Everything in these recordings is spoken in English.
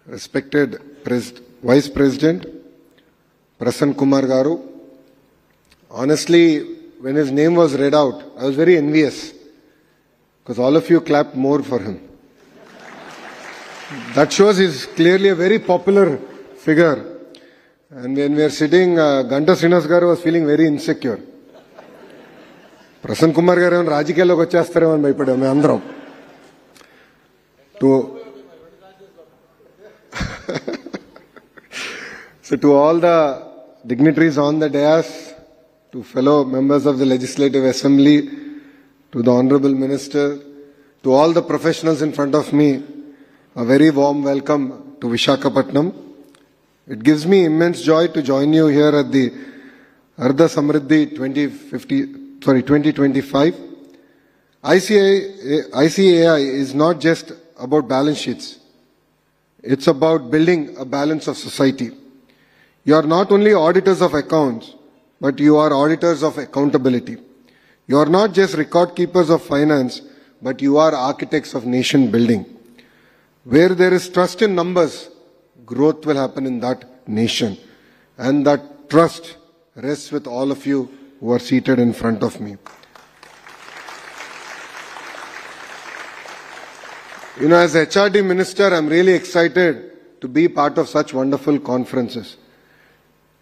respected Vice President Prasanna Kumar Garu. Honestly, when his name was read out, I was very envious because all of you clapped more for him. That shows he's clearly a very popular figure. And when we are sitting, Ganta Srinivas Garu was feeling very insecure. Prasanna Kumar Garu Rajikiyalloki vachestaremo ani bhayapadam me andaram. So to all the dignitaries on the dais, to fellow members of the Legislative Assembly, to the Honorable Minister, to all the professionals in front of me, a very warm welcome to Visakhapatnam. It gives me immense joy to join you here at the Ardha Samriddhi 2025. ICAI is not just about balance sheets. It's about building a balance of society. You are not only auditors of accounts, but you are auditors of accountability. You are not just record keepers of finance, but you are architects of nation building. Where there is trust in numbers, growth will happen in that nation. And that trust rests with all of you who are seated in front of me. You know, as HRD Minister, I'm really excited to be part of such wonderful conferences.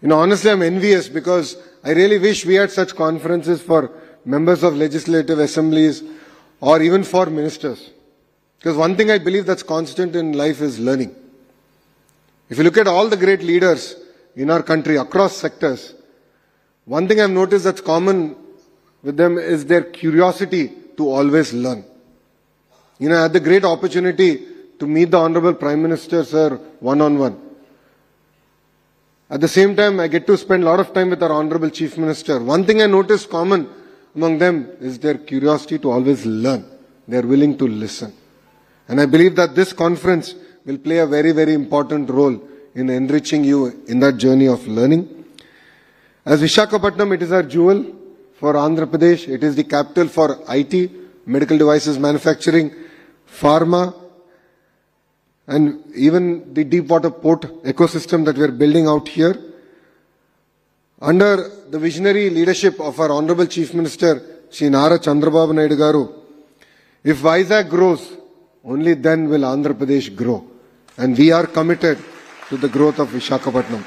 You know, honestly, I'm envious because I really wish we had such conferences for members of legislative assemblies or even for ministers. Because one thing I believe that's constant in life is learning. If you look at all the great leaders in our country across sectors, one thing I've noticed that's common with them is their curiosity to always learn. You know, I had the great opportunity to meet the Honorable Prime Minister, sir, one-on-one. At the same time, I get to spend a lot of time with our Honorable Chief Minister. One thing I noticed common among them is their curiosity to always learn. They are willing to listen. And I believe that this conference will play a very, very important role in enriching you in that journey of learning. As Visakhapatnam, it is our jewel for Andhra Pradesh. It is the capital for IT, medical devices manufacturing, pharma, and even the deep water port ecosystem that we are building out here. Under the visionary leadership of our Honorable Chief Minister, Shri Nara Garu, if Vizag grows, only then will Andhra Pradesh grow. And we are committed to the growth of Visakhapatnam.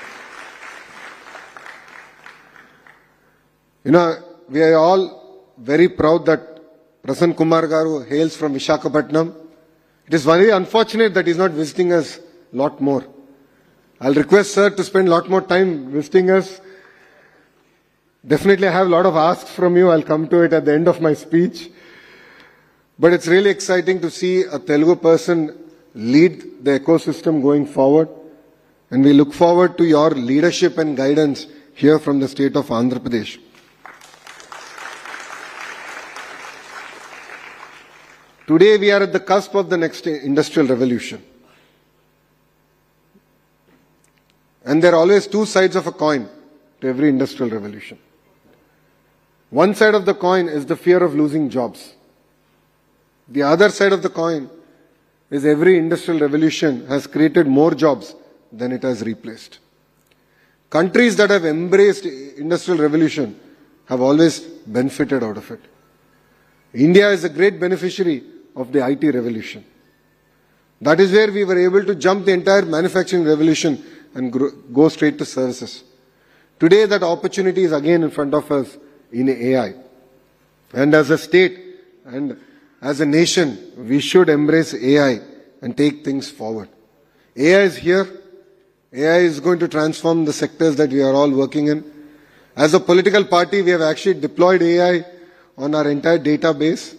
You know, we are all very proud that Prasanna Kumar Garu hails from Visakhapatnam. It is very unfortunate that he is not visiting us a lot more. I'll request sir to spend a lot more time visiting us. Definitely I have a lot of asks from you. I'll come to it at the end of my speech. But it's really exciting to see a Telugu person lead the ecosystem going forward. And we look forward to your leadership and guidance here from the state of Andhra Pradesh. Today we are at the cusp of the next industrial revolution. And there are always two sides of a coin to every industrial revolution. One side of the coin is the fear of losing jobs. The other side of the coin is every industrial revolution has created more jobs than it has replaced. Countries that have embraced industrial revolution have always benefited out of it. India is a great beneficiary of the IT revolution. That is where we were able to jump the entire manufacturing revolution and go straight to services. Today that opportunity is again in front of us in AI. And as a state and as a nation, we should embrace AI and take things forward. AI is here. AI is going to transform the sectors that we are all working in. As a political party, we have actually deployed AI on our entire database.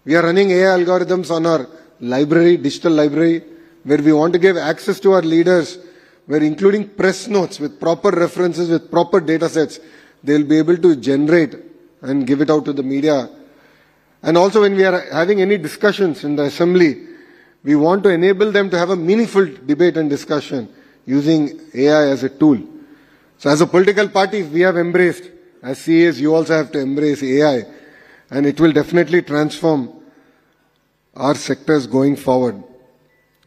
We are running AI algorithms on our library, digital library, where we want to give access to our leaders, where including press notes with proper references, with proper data sets, they will be able to generate and give it out to the media. And also when we are having any discussions in the assembly, we want to enable them to have a meaningful debate and discussion using AI as a tool. So as a political party, we have embraced, as CAs, you also have to embrace AI. And it will definitely transform our sectors going forward.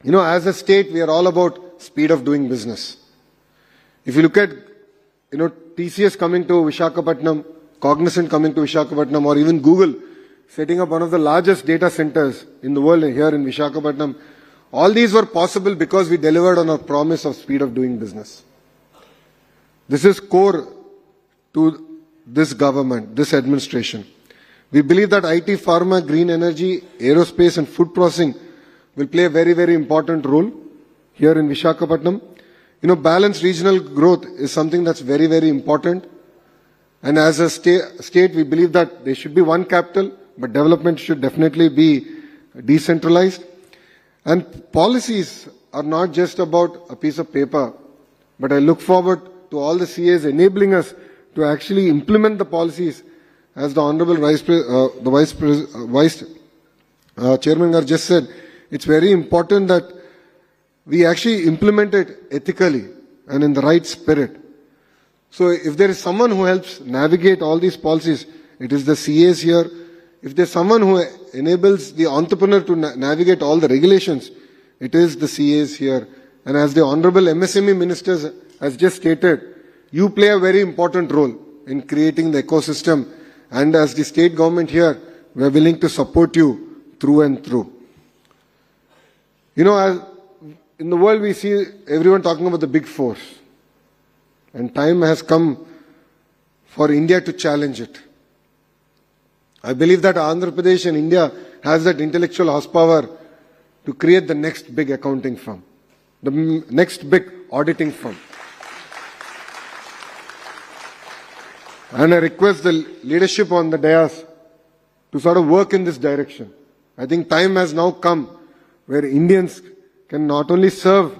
You know, as a state, we are all about speed of doing business. If you look at, TCS coming to Visakhapatnam, Cognizant coming to Visakhapatnam, or even Google setting up one of the largest data centers in the world here in Visakhapatnam, all these were possible because we delivered on our promise of speed of doing business. This is core to this government, this administration. We believe that IT, pharma, green energy, aerospace and food processing will play a very, very important role here in Visakhapatnam. Balanced regional growth is something that's very, very important. And as a state, we believe that there should be one capital, but development should definitely be decentralized. And policies are not just about a piece of paper, but I look forward to all the CAs enabling us to actually implement the policies. As the Honorable Vice Chairman Gar just said, it's very important that we actually implement it ethically and in the right spirit. So if there is someone who helps navigate all these policies, it is the CAs here. If there's someone who enables the entrepreneur to navigate all the regulations, it is the CAs here. And as the Honorable MSME Minister has just stated, you play a very important role in creating the ecosystem. And as the state government here, we are willing to support you through and through. As in the world we see everyone talking about the big fours. And time has come for India to challenge it. I believe that Andhra Pradesh and India has that intellectual horsepower to create the next big accounting firm, the next big auditing firm. And I request the leadership on the dais to sort of work in this direction. I think time has now come where Indians can not only serve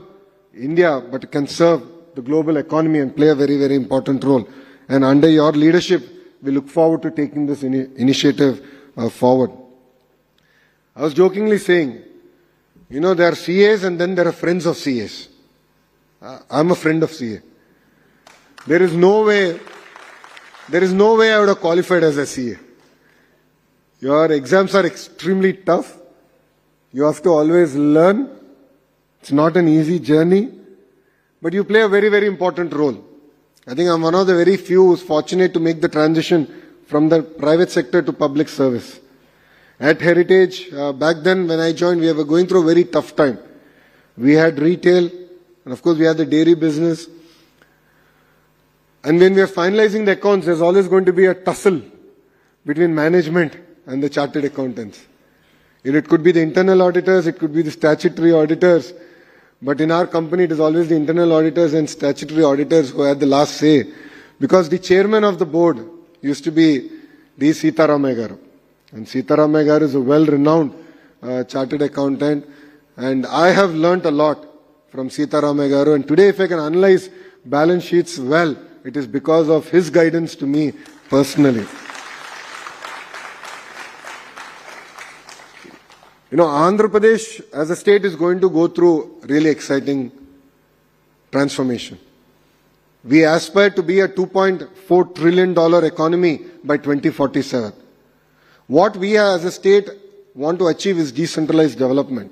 India, but can serve the global economy and play a very, very important role. And under your leadership, we look forward to taking this initiative forward. I was jokingly saying, there are CAs and then there are friends of CAs. I'm a friend of CA. There is no way I would have qualified as a CA. Your exams are extremely tough. You have to always learn. It's not an easy journey, but you play a very, very important role. I think I'm one of the very few who's fortunate to make the transition from the private sector to public service. At Heritage, back then when I joined, we were going through a very tough time. We had retail, and of course we had the dairy business. And when we are finalizing the accounts, there's always going to be a tussle between management and the chartered accountants. It could be the internal auditors, it could be the statutory auditors, but in our company it is always the internal auditors and statutory auditors who had the last say, because the chairman of the board used to be D. Sitaramaya Garu. And Sitaramaya Garu is a well-renowned chartered accountant, and I have learnt a lot from Sitaramaya Garu, and today if I can analyze balance sheets well, it is because of his guidance to me personally. Andhra Pradesh as a state is going to go through really exciting transformation. We aspire to be a $2.4 trillion economy by 2047. What we as a state want to achieve is decentralized development.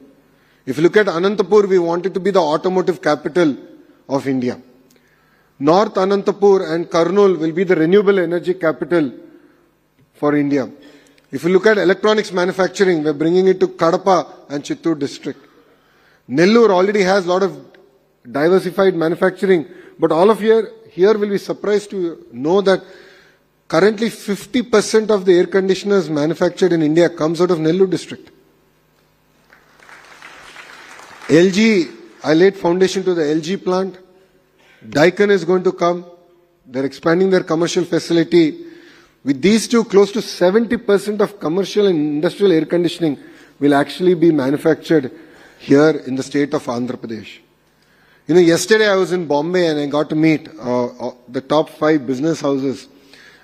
If you look at Anantapur, we want it to be the automotive capital of India. North Anantapur and Kurnool will be the renewable energy capital for India. If you look at electronics manufacturing, we're bringing it to Kadapa and Chittoor district. Nellore already has a lot of diversified manufacturing, but all of here will be surprised to know that currently 50% of the air conditioners manufactured in India comes out of Nellore district. LG, I laid foundation to the LG plant. Daikin is going to come. They're expanding their commercial facility. With these two, close to 70% of commercial and industrial air conditioning will actually be manufactured here in the state of Andhra Pradesh. Yesterday I was in Bombay and I got to meet the top 5 business houses.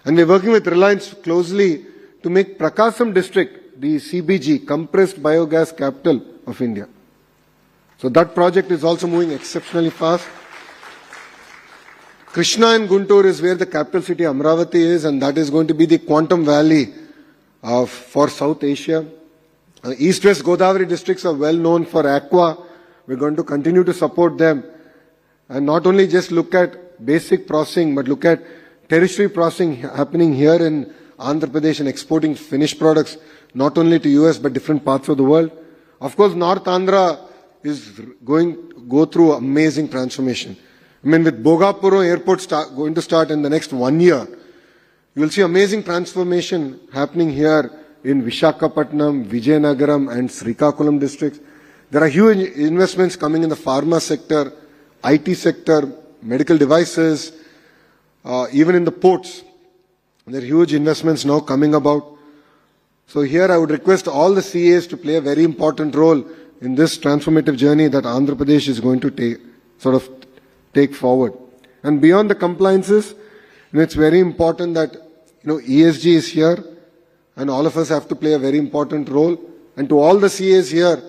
And we're working with Reliance closely to make Prakasam district the CBG, compressed biogas capital of India. So that project is also moving exceptionally fast. Krishna and Guntur is where the capital city Amravati is, and that is going to be the quantum valley for South Asia. East-West Godavari districts are well known for aqua. We're going to continue to support them. and not only just look at basic processing, but look at tertiary processing happening here in Andhra Pradesh and exporting finished products, not only to US, but different parts of the world. Of course, North Andhra is going to go through amazing transformation. I mean, with Bogapuro Airport going to start in the next 1 year, you will see amazing transformation happening here in Visakhapatnam, Vijayanagaram and Srikakulam districts. There are huge investments coming in the pharma sector, IT sector, medical devices, even in the ports. There are huge investments now coming about. So here I would request all the CAs to play a very important role in this transformative journey that Andhra Pradesh is going to take forward. And beyond the compliances, it's very important that ESG is here, and all of us have to play a very important role. And to all the CAs here,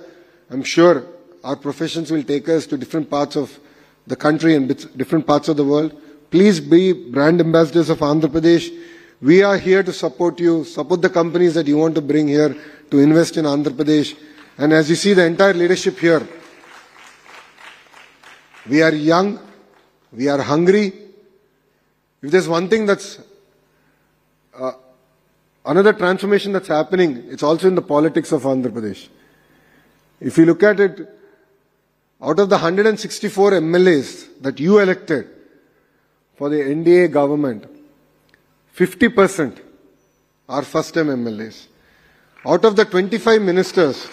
I'm sure our professions will take us to different parts of the country and different parts of the world. Please be brand ambassadors of Andhra Pradesh. We are here to support you, support the companies that you want to bring here to invest in Andhra Pradesh. And as you see the entire leadership here, we are young, we are hungry. If there's one thing that's another transformation that's happening, it's also in the politics of Andhra Pradesh. If you look at it, out of the 164 MLAs that you elected for the NDA government, 50% are first-time MLAs. Out of the 25 ministers,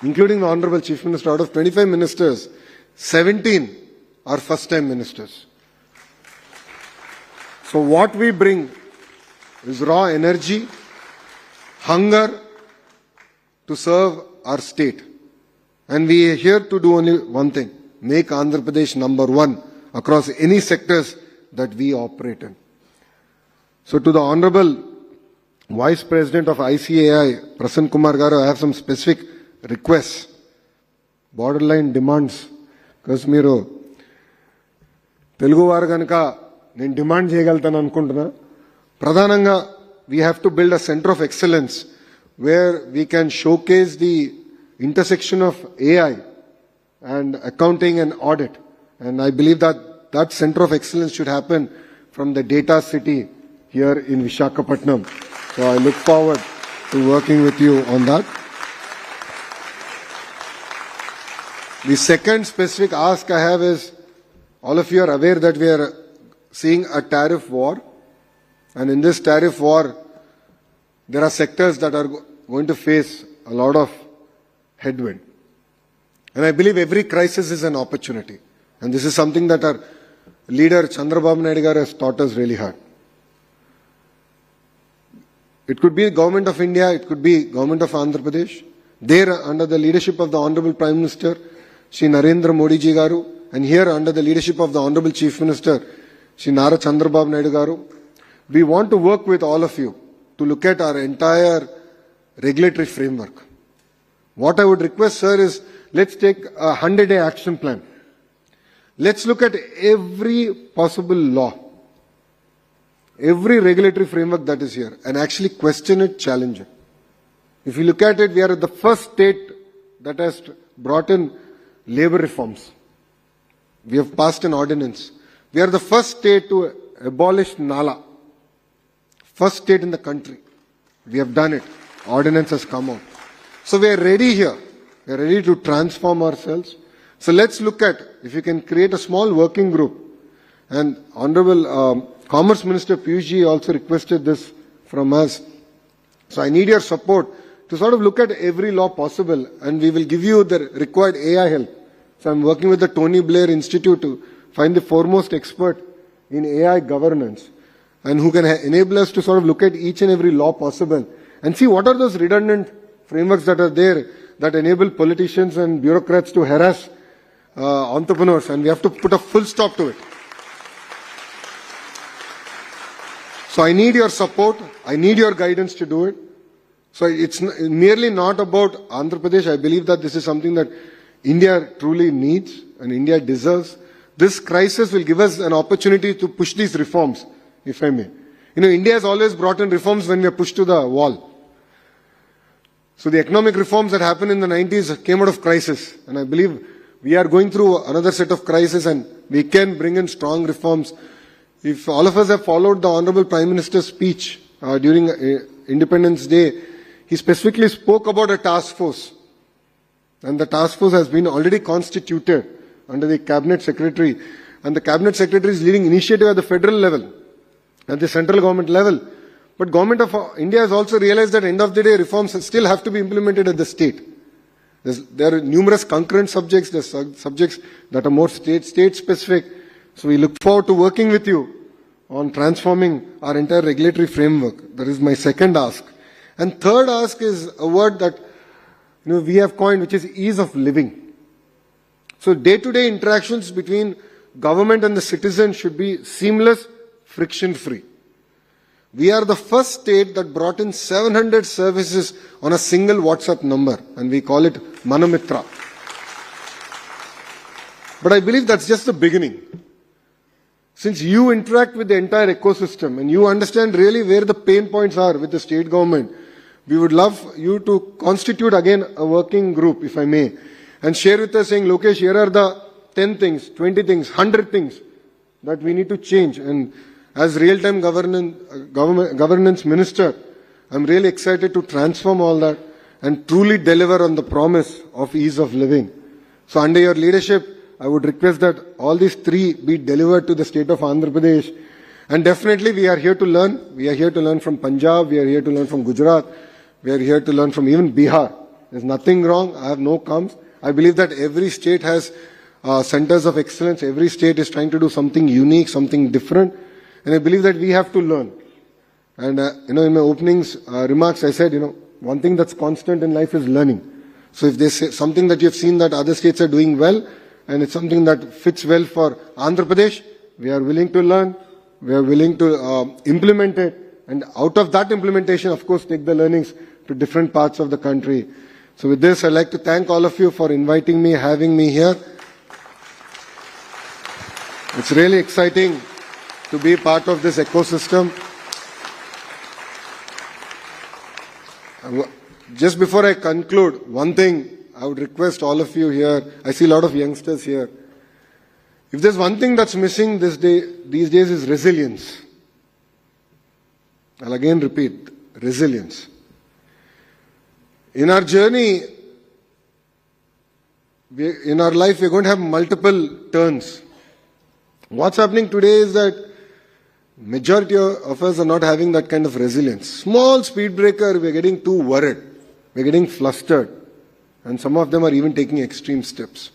including the Honorable Chief Minister, out of 25 ministers, 17 are first-time ministers. So what we bring is raw energy, hunger to serve our state. And we are here to do only one thing, make Andhra Pradesh number one across any sectors that we operate in. So to the Honorable Vice President of ICAI, Prasanna Kumar Garu, I have some specific requests, borderline demands, because మీరు తెలుగు వారు కనుక నేను demand చేయగలుగుతాను అనుకుంటున్నా. ప్రధానంగా we have to build a center of excellence where we can showcase the intersection of AI and accounting and audit. And I believe that that center of excellence should happen from the data city here in Visakhapatnam. So I look forward to working with you on that. The second specific ask I have is, all of you are aware that we are seeing a tariff war. And in this tariff war, there are sectors that are going to face a lot of headwind. And I believe every crisis is an opportunity. And this is something that our leader Chandrababu Naidu garu has taught us really hard. It could be Government of India, it could be Government of Andhra Pradesh. There, under the leadership of the Honorable Prime Minister, Shri Narendra Modi ji garu, and here under the leadership of the Honorable Chief Minister, Shri Nara Chandrababu Naidu garu, we want to work with all of you to look at our entire regulatory framework. What I would request, sir, is let's take a 100-day action plan. Let's look at every possible law, every regulatory framework that is here, and actually question it, challenge it. If you look at it, we are the first state that has brought in labor reforms. We have passed an ordinance. We are the first state to abolish Nala. First state in the country. We have done it. Ordinance has come out. So we are ready here. We are ready to transform ourselves. So let's look at if you can create a small working group. And Honorable Commerce Minister Piyush ji also requested this from us. So I need your support to sort of look at every law possible, and we will give you the required AI help. So I'm working with the Tony Blair Institute to find the foremost expert in AI governance, and who can enable us to sort of look at each and every law possible and see what are those redundant frameworks that are there that enable politicians and bureaucrats to harass entrepreneurs, and we have to put a full stop to it. So I need your support, I need your guidance to do it. So it's merely not about Andhra Pradesh. I believe that this is something that India truly needs and India deserves. This crisis will give us an opportunity to push these reforms, if I may. India has always brought in reforms when we are pushed to the wall. So the economic reforms that happened in the 90s came out of crisis. And I believe we are going through another set of crises and we can bring in strong reforms. If all of us have followed the Honorable Prime Minister's speech during Independence Day, he specifically spoke about a task force. And the task force has been already constituted under the Cabinet Secretary. And the Cabinet Secretary is leading initiative at the federal level, at the central government level. But Government of India has also realized that end of the day reforms still have to be implemented at the state. There are numerous concurrent subjects. There are subjects that are more state-specific. So we look forward to working with you on transforming our entire regulatory framework. That is my second ask. And third ask is a word that we have coined, which is ease of living. So day-to-day interactions between government and the citizen should be seamless, friction-free. We are the first state that brought in 700 services on a single WhatsApp number, and we call it Manamitra. But I believe that's just the beginning. Since you interact with the entire ecosystem and you understand really where the pain points are with the state government, we would love you to constitute again a working group, if I may, and share with us saying, Lokesh, here are the 10 things, 20 things, 100 things that we need to change. And as real-time governance minister, I'm really excited to transform all that and truly deliver on the promise of ease of living. So under your leadership, I would request that all these three be delivered to the state of Andhra Pradesh. And definitely we are here to learn. We are here to learn from Punjab. We are here to learn from Gujarat. We are here to learn from even Bihar. There's nothing wrong. I have no qualms. I believe that every state has centers of excellence. Every state is trying to do something unique, something different. And I believe that we have to learn. And, in my openings remarks, I said, one thing that's constant in life is learning. So if there's something that you have seen that other states are doing well, and it's something that fits well for Andhra Pradesh, we are willing to learn, we are willing to implement it, and out of that implementation, of course, take the learnings to different parts of the country. So with this, I'd like to thank all of you for inviting me, having me here. It's really exciting to be part of this ecosystem. Just before I conclude, one thing I would request all of you here, I see a lot of youngsters here. If there's one thing that's missing these days is resilience. I'll again repeat, resilience. In our journey, in our life, we're going to have multiple turns. What's happening today is that majority of us are not having that kind of resilience. Small speed breaker, we're getting too worried. We're getting flustered. And some of them are even taking extreme steps.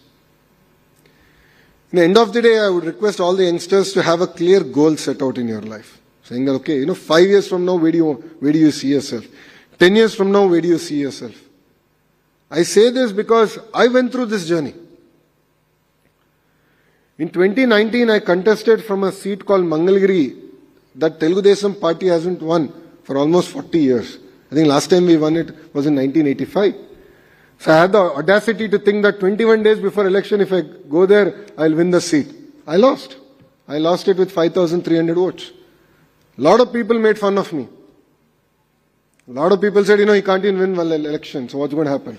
In the end of the day, I would request all the youngsters to have a clear goal set out in your life. Saying that, okay, 5 years from now, where do you see yourself? 10 years from now, where do you see yourself? I say this because I went through this journey. In 2019, I contested from a seat called Mangalgiri that Telugu Desam party hasn't won for almost 40 years. I think last time we won it was in 1985. So I had the audacity to think that 21 days before election, if I go there, I'll win the seat. I lost. I lost it with 5,300 votes. A lot of people made fun of me. A lot of people said, he can't even win one election, so what's going to happen?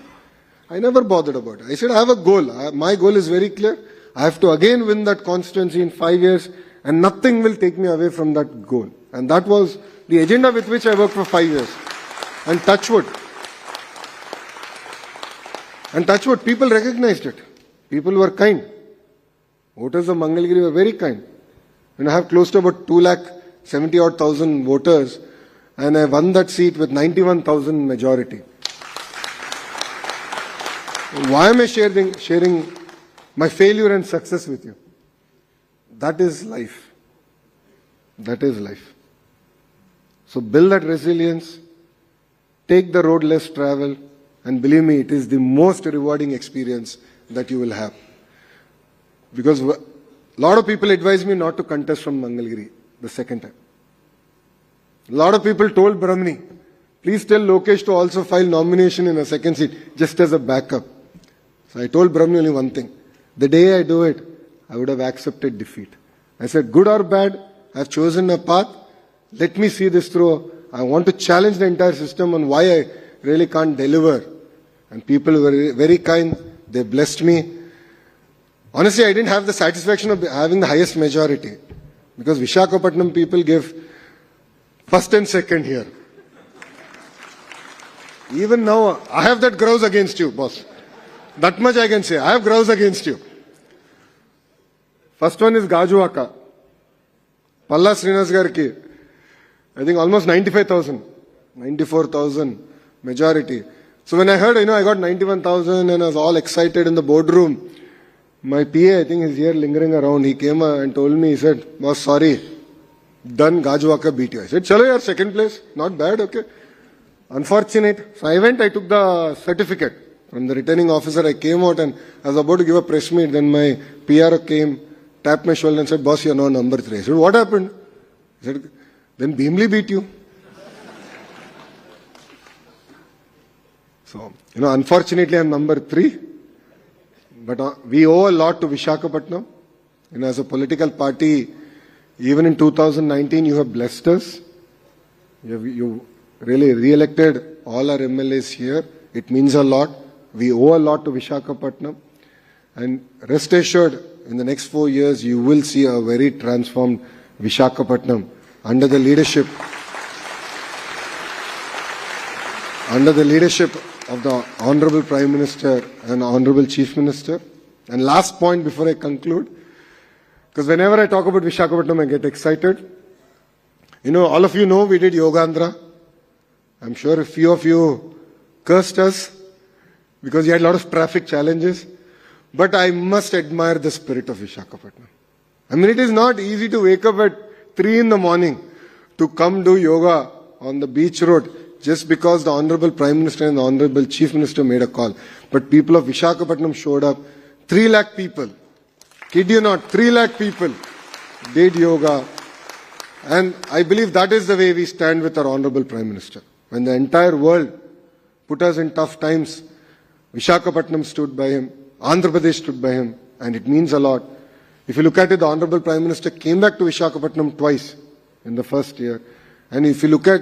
I never bothered about it. I said, I have a goal. My goal is very clear. I have to again win that constituency in 5 years, and nothing will take me away from that goal. And that was the agenda with which I worked for 5 years. And touch wood. And touch wood, people recognized it. People were kind. Voters of Mangalgiri were very kind. I have close to about 270,000 voters, and I won that seat with 91,000 majority. Why am I sharing my failure and success with you? That is life. That is life. So build that resilience, take the road less traveled, and believe me, it is the most rewarding experience that you will have. Because a lot of people advised me not to contest from Mangalgiri the second time. A lot of people told Brahmani, please tell Lokesh to also file nomination in a second seat, just as a backup. So I told Brahmani only one thing. The day I do it, I would have accepted defeat. I said, good or bad, I've chosen a path. Let me see this through. I want to challenge the entire system on why I really can't deliver. And people were very kind. They blessed me. Honestly, I didn't have the satisfaction of having the highest majority because Visakhapatnam people gave first and second here. Even now, I have that grouse against you, boss. That much I can say. I have grouse against you. First one is Gajuwaka. Palla Srinas Garki. I think almost 95,000. 94,000 majority. So when I heard, I got 91,000 and I was all excited in the boardroom. My PA, I think, is here lingering around. He came and told me, he said, boss, sorry. Done, Gajuwaka beat you. I said, chalo yaar, second place. Not bad, okay. Unfortunate. So I went, I took the certificate from the returning officer. I came out and I was about to give a press meet. Then my PRO came, tapped my shoulder and said, boss, you're now number 3. I said, what happened? He said, then Bhimli beat you. So, unfortunately I'm number 3. But we owe a lot to Visakhapatnam. As a political party, even in 2019, you have blessed us. You really re-elected all our MLAs here. It means a lot. We owe a lot to Visakhapatnam. And rest assured, in the next 4 years, you will see a very transformed Visakhapatnam under the leadership of the Honorable Prime Minister and Honorable Chief Minister. And last point before I conclude, because whenever I talk about Visakhapatnam, I get excited. All of you know we did Yoga Andhra. I'm sure a few of you cursed us because you had a lot of traffic challenges. But I must admire the spirit of Visakhapatnam. It is not easy to wake up at 3 in the morning to come do yoga on the beach road just because the Honorable Prime Minister and the Honorable Chief Minister made a call. But people of Visakhapatnam showed up. 3 lakh people, kid you not, 3 lakh people did yoga. And I believe that is the way we stand with our Honorable Prime Minister. When the entire world put us in tough times, Visakhapatnam stood by him, Andhra Pradesh stood by him, and it means a lot. If you look at it, the Honorable Prime Minister came back to Visakhapatnam twice in the first year. And if you look at,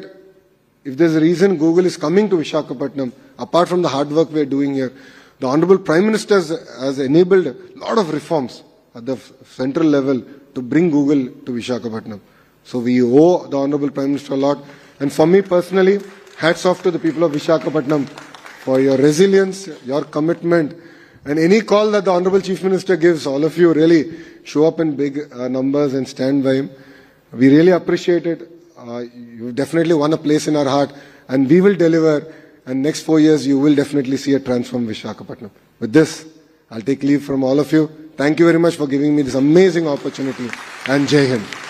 if there's a reason Google is coming to Visakhapatnam, apart from the hard work we're doing here, the Honorable Prime Minister has enabled a lot of reforms at the central level to bring Google to Visakhapatnam. So we owe the Honorable Prime Minister a lot. And for me personally, hats off to the people of Visakhapatnam for your resilience, your commitment, and any call that the Honorable Chief Minister gives, all of you really show up in big numbers and stand by him. We really appreciate it. You've definitely won a place in our heart, and we will deliver. And next 4 years, you will definitely see a transformed Visakhapatnam. With this, I'll take leave from all of you. Thank you very much for giving me this amazing opportunity. And Jai Hind.